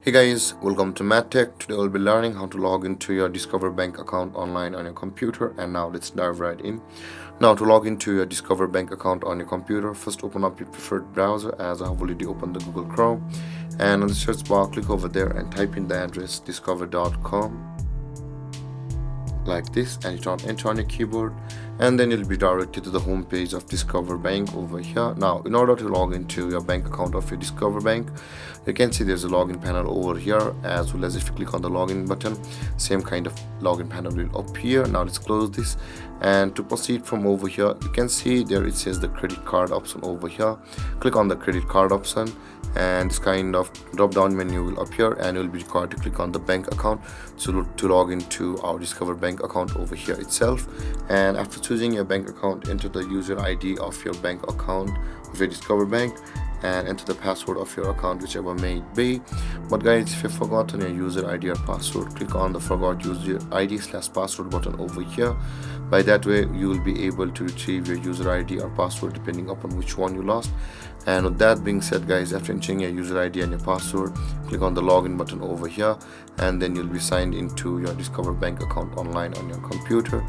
Hey guys, welcome to MadTech. Today we'll be learning how to log into your Discover Bank account online on your computer. And now let's dive right in. Now to log into your Discover Bank account on your computer, first open up your preferred browser as I have already opened the Google Chrome. And on the search bar, click over there and type in the address discover.com like this, and you enter on your keyboard, and then you'll be directed to the home page of Discover Bank over here. Now in order to log into your bank account of your Discover Bank, you can see there's a login panel over here, as well as if you click on the login button, same kind of login panel will appear. Now let's close this, and to proceed from over here, you can see there it says the credit card option over here. Click on the credit card option, and this kind of drop down menu will appear, and you'll be required to click on the bank account to log into our Discover Bank account over here itself. And after choosing your bank account, enter the user ID of your bank account of your Discover Bank and enter the password of your account, whichever may it be. But guys, if you've forgotten your user ID or password, click on the forgot user ID/password button over here. By that way, you will be able to retrieve your user ID or password depending upon which one you lost. And with that being said guys, after entering your user ID and your password, click on the login button over here, and then you'll be signed into your Discover Bank account online on your computer.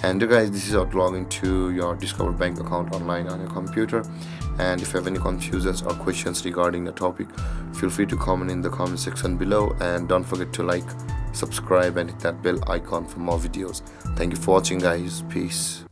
And guys, this is how to log into your Discover Bank account online on your computer. And if you have any confusions or questions regarding the topic, feel free to comment in the comment section below, and don't forget to like, subscribe and hit that bell icon for more videos. Thank you for watching guys. Peace.